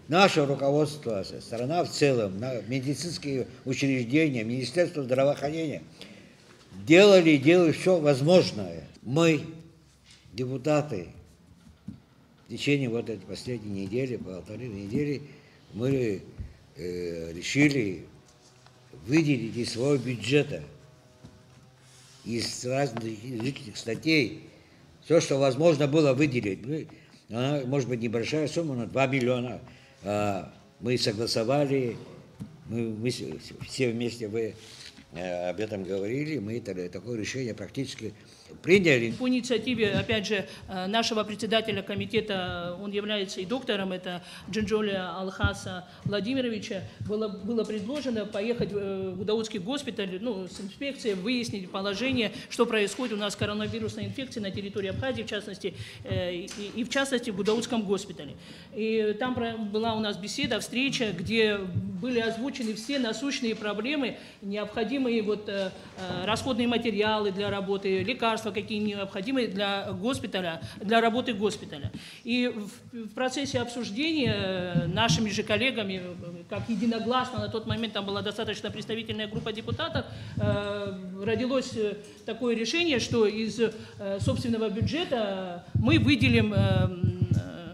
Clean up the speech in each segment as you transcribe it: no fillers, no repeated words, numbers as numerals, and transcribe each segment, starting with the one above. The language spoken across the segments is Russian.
наше руководство, страна в целом, медицинские учреждения, Министерство здравоохранения делали и делают все возможное. Мы, депутаты, в течение вот этой последней недели, полторы недели, мы решили выделить из своего бюджета, из разных статей, все, что возможно было выделить. Может быть, небольшая сумма, но 2 миллиона. Мы согласовали, мы все вместе об этом говорили, мы такое решение практически приняли. По инициативе, опять же, нашего председателя комитета, он является и доктором, это Джинджоля Алхаса Владимировича, было предложено поехать в Гудаутский госпиталь, с инспекцией, выяснить положение, что происходит у нас с коронавирусной инфекцией на территории Абхазии, в частности, и в частности в Гудаутском госпитале. И там была у нас беседа, встреча, где были озвучены все насущные проблемы, необходимые расходные материалы для работы, лекарства, какие необходимы для госпиталя, для работы госпиталя. И в процессе обсуждения нашими же коллегами, как единогласно, на тот момент там была достаточно представительная группа депутатов, родилось такое решение, что из собственного бюджета мы выделим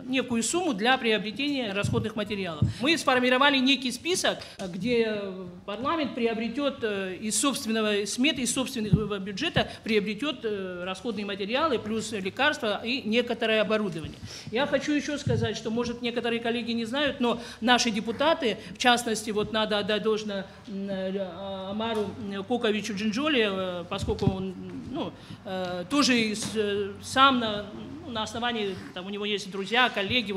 некую сумму для приобретения расходных материалов. Мы сформировали некий список, где парламент приобретет из собственного сметы, из собственного бюджета приобретет расходные материалы, плюс лекарства и некоторое оборудование. Я хочу еще сказать, что, может, некоторые коллеги не знают, но наши депутаты, в частности, надо отдать должное Амару Коковичу Джинджоле, поскольку он тоже сам на основании, там у него есть друзья, коллеги,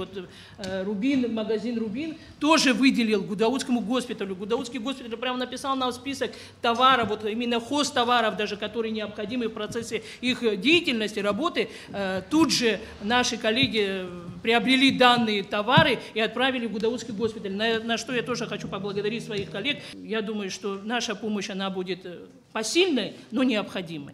Рубин, магазин Рубин, тоже выделил Гудаутскому госпиталю. Гудаутский госпиталь прямо написал нам список товаров, именно хозтоваров даже, которые необходимы в процессе их деятельности, работы. Тут же наши коллеги приобрели данные товары и отправили в Гудаутский госпиталь, на что я тоже хочу поблагодарить своих коллег. Я думаю, что наша помощь, она будет посильной, но необходимой.